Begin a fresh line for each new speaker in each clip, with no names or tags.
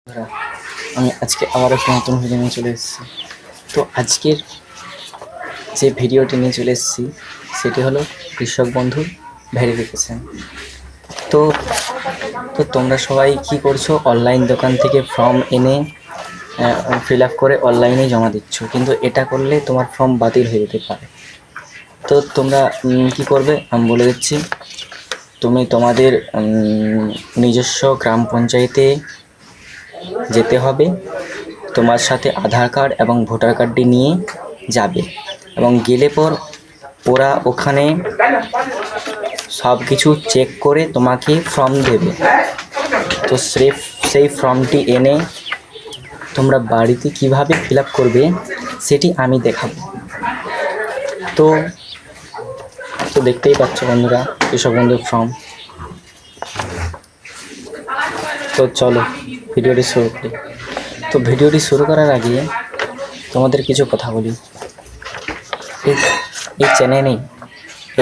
বন্ধুরা, আমি আজকে আবার একটা নতুন ভিডিও নিয়ে চলে এসেছি। তো আজকের যে ভিডিওটি নিয়ে চলে এসেছি সেটি হলো কৃষক বন্ধু ভেরিফিকেশান। তো তো তোমরা সবাই কি করছো, অনলাইন দোকান থেকে ফর্ম এনে ফিল আপ করে অনলাইনে জমা দিচ্ছ, কিন্তু এটা করলে তোমার ফর্ম বাতিল হয়ে যেতে পারে। তো তোমরা কি করবে আমি বলে দিচ্ছি। তুমি তোমাদের নিজস্ব গ্রাম পঞ্চায়েতে যেতে হবে, তোমার সাথে আধার কার্ড এবং ভোটার কার্ডটি নিয়ে যাবে এবং গেলে পর ওরা ওখানে সব কিছু চেক করে তোমাকে ফর্ম দেবে। তো সেই ফর্মটি এনে তোমরা বাড়িতে কিভাবে ফিল আপ করবে সেটি আমি দেখাবো। তো তো দেখতেই পাচ্ছ বন্ধুরা, কৃষক বন্ধুর ফর্ম। তো চলো ভিডিওটি শুরু করি। তো ভিডিওটি শুরু করার আগে তোমাদের কিছু কথা বলি।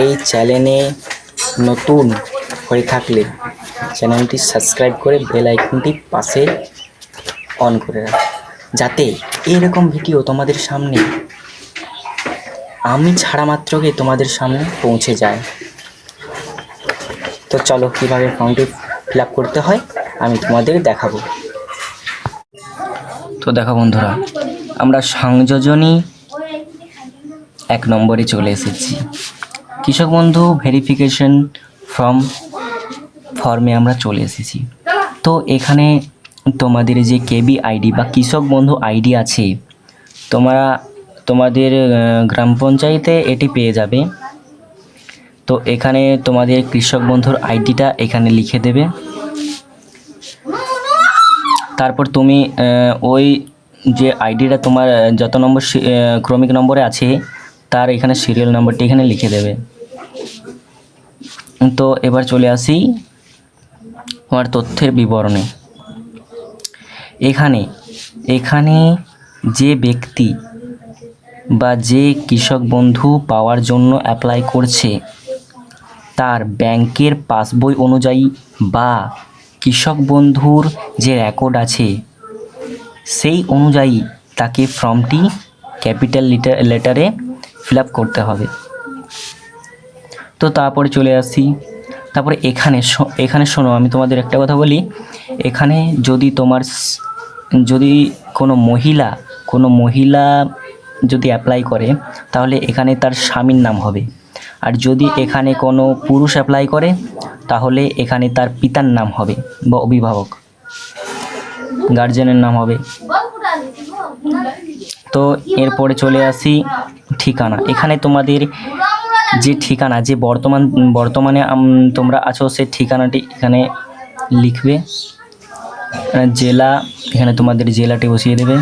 এই চ্যানেলে নতুন হয়ে থাকলে চ্যানেলটি সাবস্ক্রাইব করে বেল আইকনটি পাশে অন করে রাখ, যাতে এরকম ভিডিও তোমাদের সামনে আমি ছাড়া মাত্রকে তোমাদের সামনে পৌঁছে যায়। তো চলো কীভাবে ফর্মটি ফিল আপ করতে হয় আমি তোমাদের দেখাবো। তো দেখো বন্ধুরা, আমরা সংযোজনী 1 নম্বরে চলে এসেছি। কৃষক বন্ধু ভেরিফিকেশন ফর্মে আমরা চলে এসেছি। তো এখানে তোমাদের যে কেবি আইডি বা কৃষক বন্ধু আইডি আছে, তোমাদের গ্রাম পঞ্চায়েতে এটি পেয়ে যাবে। তো এখানে তোমাদের কৃষক বন্ধুর আইডিটা এখানে লিখে দেবে। তারপর তুমি ওই যে আইডিটা তোমার যত নম্বর ক্রমিক নম্বরে আছে তার এখানে সিরিয়াল নম্বরটি এখানে লিখে দেবে। তো এবার চলে আসি তোমার তথ্যের বিবরণে। এখানে যে ব্যক্তি বা যে কৃষক বন্ধু পাওয়ার জন্য অ্যাপ্লাই করছে তার ব্যাংকের পাসবই অনুযায়ী বা কৃষক বন্ধুর যে রেকর্ড আছে সেই অনুযায়ী তাকে ফর্মটি ক্যাপিটাল লেটারে ফিল আপ করতে হবে। তো তারপরে চলে আসি। তারপরে এখানে শোনো, আমি তোমাদের একটা কথা বলি। এখানে যদি কোনো মহিলা যদি অ্যাপ্লাই করে তাহলে এখানে তার স্বামীর নাম হবে, আর যদি এখানে কোনো পুরুষ অ্যাপ্লাই করে তাহলে এখানে তার পিতার নাম হবে বা অভিভাবক গার্জেনের নাম হবে। তো এরপরে চলে আসি ঠিকানা। এখানে তোমাদের যে ঠিকানা, যে বর্তমানে তোমরা আছো সেই ঠিকানাটি এখানে লিখবে। জেলা, এখানে তোমাদের জেলাটি বসিয়ে দেবে।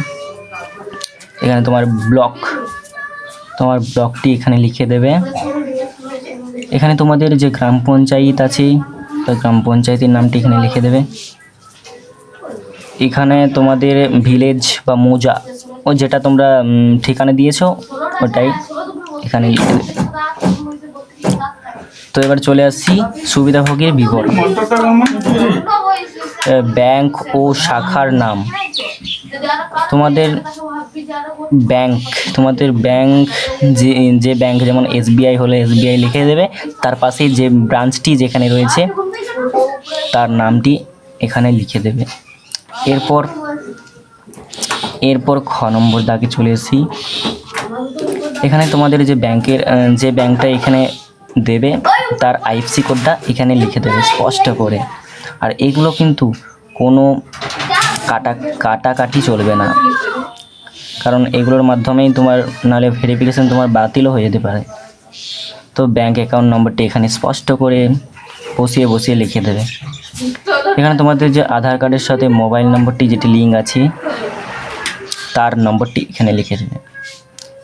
এখানে তোমার ব্লকটি এখানে লিখে দেবে। এখানে তোমাদের যে গ্রাম পঞ্চায়েত আছে তো গ্রাম পঞ্চায়েতের নামটি এখানে লিখে দেবে। এখানে তোমাদের ভিলেজ বা মৌজা, ও যেটা তোমরা ঠিকানা দিয়েছো ওটাই এখানে লিখে দেবে। তো এবার চলে আসছি সুবিধাভোগীর বিবরণ। ব্যাংক ও শাখার নাম। তোমাদের ব্যাংক যে ব্যাংক, যেমন SBI হলে SBI লিখে দেবে, তার পাশে যে ব্রাঞ্চটি যেখানে রয়েছে তার নামটি এখানে লিখে দেবে। এরপর খ নম্বর দাগে চলে এসেছি। এখানে তোমাদের যে ব্যাংকটা এখানে দেবে তার IFSC কোডটা এখানে লিখে দেবে স্পষ্ট করে। আর এগুলো কিন্তু কোনো কাটাকাটি চলবে না, কারণ এগুলোর মাধ্যমেই তোমার নাহলে ভেরিফিকেশান তোমার বাতিলও হয়ে যেতে পারে। তো ব্যাংক অ্যাকাউন্ট নম্বরটি এখানে স্পষ্ট করে বসিয়ে লিখে দেবে। এখানে তোমাদের যে আধার কার্ডের সাথে মোবাইল নম্বরটি যেটি লিঙ্ক আছে তার নম্বরটি এখানে লিখে দেবে।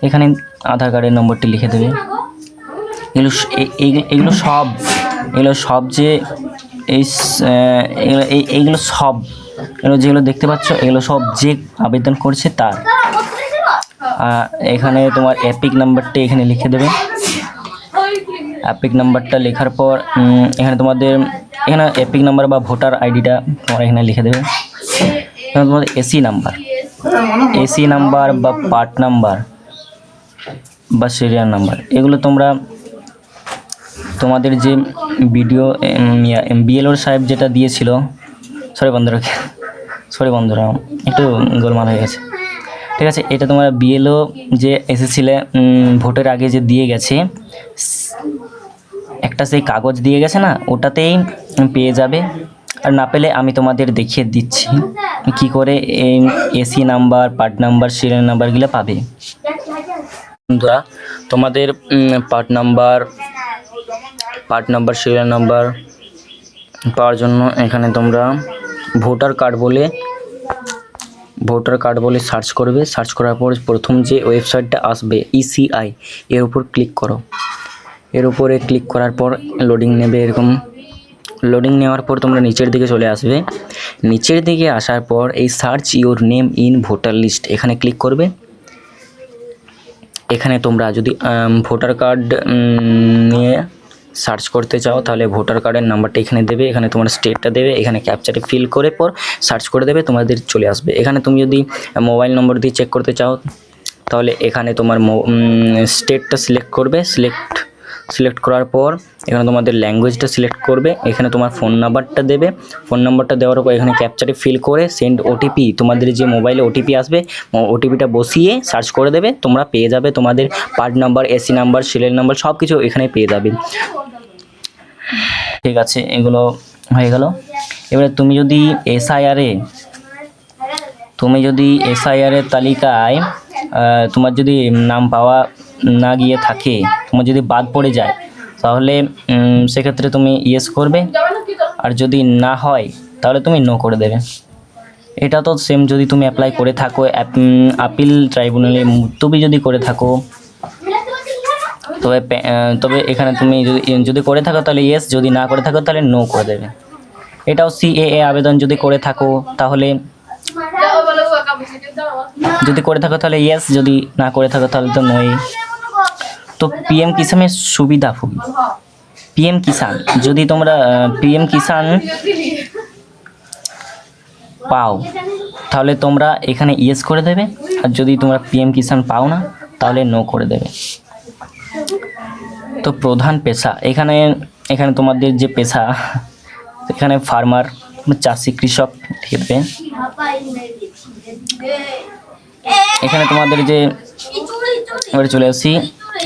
এখানে আধার কার্ডের নম্বরটি লিখে দেবে। এগুলো যেগুলো দেখতে পাচ্ছ এগুলো সব যে আবেদন করছে তার। এখানে তোমার এপিক নাম্বারটি এখানে লিখে দেবে। এপিক নাম্বারটা লেখার পর এখানে তোমাদের এপিক নাম্বার বা ভোটার আইডিটা তোমার এখানে লিখে দেবে। যেমন তোমাদের এসি নাম্বার বা পার্ট নাম্বার বা সিরিয়াল নাম্বার, এগুলো তোমরা তোমাদের যে ভিডিও বিএলওর সাহেব যেটা দিয়েছিল, সরি বন্ধুরা একটু গোলমাল হয়ে গেছে, ঠিক আছে। এটা তোমরা বিএলও যে এসেছিলে ভোটের আগে যে দিয়ে গেছে, একটা সেই কাগজ দিয়ে গেছে না, ওটাতেই পেয়ে যাবে। আর না পেলে আমি তোমাদের দেখিয়ে দিচ্ছি কি করে এই AC number, part number, serial নাম্বারগুলো পাবে। বন্ধুরা, তোমাদের পার্ট নাম্বার, সিরিয়াল নাম্বার পাওয়ার জন্য এখানে তোমরা ভোটার কার্ড বলে সার্চ করবে। সার্চ করার পর প্রথম যে ওয়েবসাইটটা আসবে ইসিআই, এর উপর ক্লিক করো। এর উপরে ক্লিক করার পর লোডিং নেবে। এরকম লোডিং নেওয়ার পর তোমরা নিচের দিকে চলে আসবে। নিচের দিকে আসার পর এই search your name in voter list, এখানে ক্লিক করবে। এখানে তোমরা যদি ভোটার কার্ড নিয়ে সার্চ করতে চাও তাহলে ভোটার কার্ডের নাম্বারটা এখানে দেবে, এখানে তোমার স্টেটটা দেবে, এখানে ক্যাপচারে ফিল করে পর সার্চ করে দেবে, তোমাদের চলে আসবে। এখানে তুমি যদি মোবাইল নম্বর দিয়ে চেক করতে চাও তাহলে এখানে তোমার স্টেটটা সিলেক্ট করবে। সিলেক্ট করার পর এখানে তোমাদের ল্যাঙ্গুয়েজটা সিলেক্ট করবে। এখানে তোমার ফোন নাম্বারটা দেবে। ফোন নাম্বারটা দেওয়ার পর এখানে ক্যাপচারে ফিল করে সেন্ড ওটিপি, তোমাদের যে মোবাইলে ওটিপি আসবে ওটিপিটা বসিয়ে সার্চ করে দেবে, তোমরা পেয়ে যাবে তোমাদের part number, AC number, serial number সব কিছু এখানে পেয়ে যাবে। ঠিক আছে, এগুলো হয়ে গেল। এবারে তুমি যদি এসআইআরের তালিকায় তোমার যদি নাম পাওয়া না গিয়ে থাকে, তোমার যদি বাদ পড়ে যায়, তাহলে সেক্ষেত্রে তুমি ইয়েস করবে, আর যদি না হয় তাহলে তুমি নো করে দেবে। এটা তো সেম যদি তুমি অ্যাপ্লাই করে থাকো আপিল ট্রাইব্যুনালে মুলতবি যদি করে থাকো, তবে এখানে তুমি যদি করে থাকো তাহলে ইয়েস, যদি না করে থাকো তাহলে নো করে দেবে। এটাও সিএএ আবেদন যদি করে থাকো তাহলে, যদি করে থাকো তাহলে ইয়েস, যদি না করে থাকো তাহলে তো নয়। তো পিএম কিষানের সুবিধা পিএম কিষান, যদি তোমরা পিএম কিষান পাও তাহলে তোমরা এখানে ইয়েস করে দেবে, আর যদি তোমরা পিএম কিষান পাও না তাহলে নো করে দেবে। তো প্রধান পেশা, এখানে তোমাদের যে পেশা, এখানে ফার্মার, চাষি, কৃষক লিখে দেবে। এখানে তোমাদের যে এবারে চলে আসি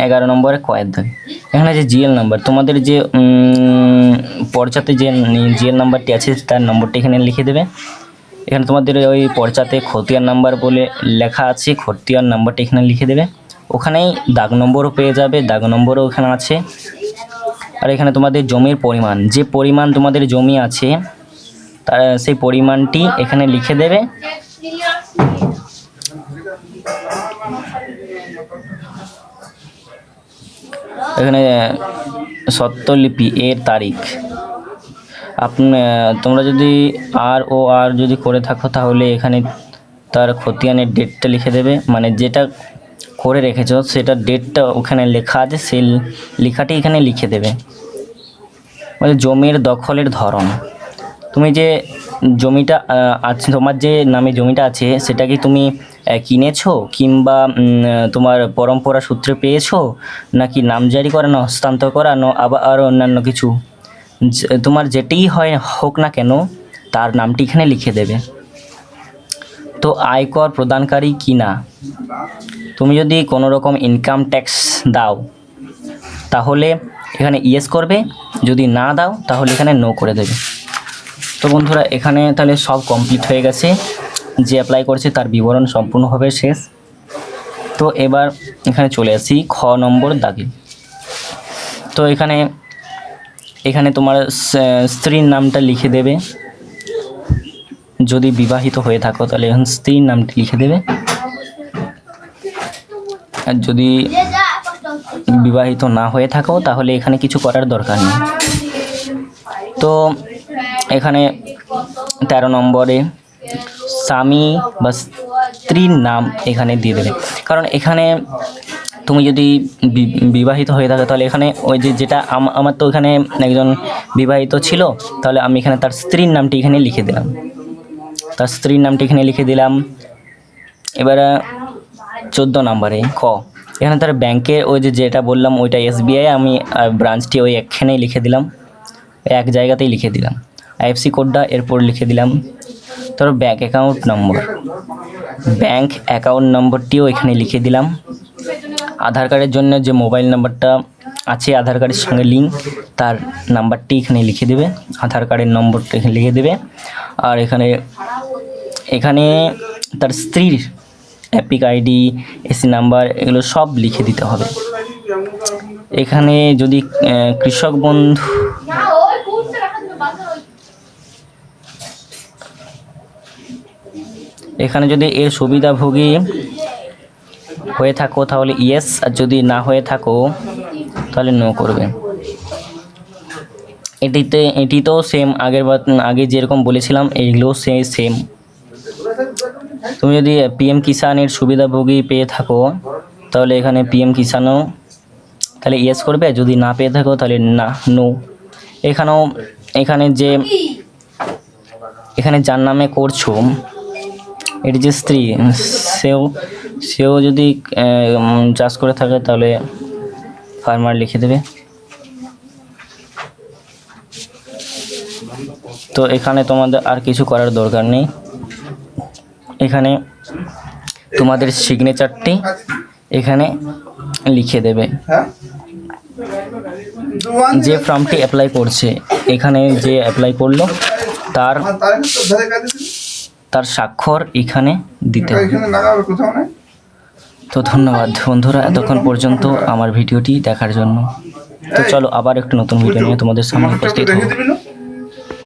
11 নম্বরে কয়ের দাগ। এখানে যে জিএল নাম্বার, তোমাদের যে পর্চাতে যে জিএল নাম্বারটি আছে তার নম্বরটি এখানে লিখে দেবে। এখানে তোমাদের ওই পর্চাতে খতিয়ান নাম্বার বলে লেখা আছে, খতিয়ান নাম্বারটা এখানে লিখে দেবে। ওখানেই দাগ নম্বরও পেয়ে যাবে, দাগ নম্বরও এখানে আছে। আর এখানে তোমাদের জমির পরিমাণ, যে পরিমাণ তোমাদের জমি আছে তার সেই পরিমাণটি এখানে লিখে দেবে। এখানে স্বত্বলিপি এর তারিখ, তোমরা যদি আর যদি করে থাকো তাহলে এখানে তার খতিয়ানের ডেটটা লিখে দেবে, মানে যেটা করে রেখেছো সেটার ডেটটা ওখানে লেখা আছে, সেই লেখাটি এখানে লিখে দেবে। মানে জমির দখলের ধরন, তুমি যে জমিটা আছে, তোমার যে নামে জমিটা আছে সেটা কি তুমি কিনেছো, কিংবা তোমার পরম্পরা সূত্রে পেয়েছো, নাকি নামজারি করানো, হস্তান্তর করানো, আবার আর অন্যান্য কিছু, তোমার যেটিই হোক না কেন তার নামটি এখানে লিখে দেবে। তো আয়কর প্রদানকারী কি না, তুমি যদি কোনো রকম ইনকাম ট্যাক্স দাও তাহলে এখানে ইয়েস করবে, যদি না দাও তাহলে এখানে নো করে দেবে। তো বন্ধুরা, এখানে তাহলে সব কমপ্লিট হয়ে গেছে, যে অ্যাপ্লাই করেছে তার বিবরণ সম্পূর্ণভাবে শেষ। তো এবার এখানে চলে আসি খ নম্বর দাগে। তো এখানে তোমার স্ত্রীর নামটা লিখে দেবে, যদি বিবাহিত হয়ে থাকো তাহলে এখন স্ত্রীর নামটি লিখে দেবে, আর যদি বিবাহিত না হয়ে থাকো তাহলে এখানে কিছু করার দরকার নেই। তো এখানে 13 নম্বরে স্বামী বা স্ত্রীর নাম এখানে দিয়ে দেবে, কারণ এখানে তুমি যদি বিবাহিত হয়ে থাকো তাহলে এখানে ওই যেটা আমার তো এখানে একজন বিবাহিত ছিল, তাহলে আমি এখানে তার স্ত্রীর নামটি এখানে লিখে দিলাম। তার স্ত্রীর নামটি এখানে লিখে দিলাম। এবারে 14 নম্বরে খ, এখানে তার ব্যাংকের ওই যেটা বললাম ওইটা SBI, আমি ব্রাঞ্চটি ওই একখানেই লিখে দিলাম, এক জায়গাতেই লিখে দিলাম। IFSC কোডটা এরপর লিখে দিলাম। তার ব্যাংক অ্যাকাউন্ট নম্বরটিও এখানে লিখে দিলাম। আধার কার্ডের জন্য যে মোবাইল নাম্বারটা আছে আধার কার্ডের সঙ্গে লিঙ্ক, তার নাম্বারটি এখানে লিখে দেবে, আধার কার্ডের নম্বরটা এখানে লিখে দেবে। আর এখানে তার স্ত্রীর অ্যাপিক ID, SC নাম্বার এগুলো সব লিখে দিতে হবে। এখানে যদি কৃষক বন্ধু এখানে যদি এর সুবিধাভোগী হয়ে থাকো তাহলে ইয়েস, আর যদি না হয়ে থাকো তাহলে নো করবে। এটি তো সেম আগে যেরকম বলেছিলাম এইগুলো সেম। তুমি যদি PM কিষানের সুবিধাভোগী পেয়ে থাকো তাহলে এখানে PM কিষানও তাহলে ইয়েস করবে, যদি না পেয়ে থাকো তাহলে না, নো। এখানে যার নামে করছো এটি যে স্ত্রী, সেও যদি চাষ করে থাকে তাহলে ফার্মার লিখে দেবে। তো এখানে তোমাদের আর কিছু করার দরকার নেই। এখানে তোমাদের সিগনেচারটি এখানে লিখে দেবে। যে ফর্মটি অ্যাপ্লাই করছে, এখানে যে অ্যাপ্লাই করলো তার স্বাক্ষর এখানে দিতে হবে। তো ধন্যবাদ বন্ধুরা এতক্ষণ পর্যন্ত আমার ভিডিওটি দেখার জন্য। তো চলো আবার একটু নতুন ভিডিও নিয়ে তোমাদের সামনে উপস্থিত হবো।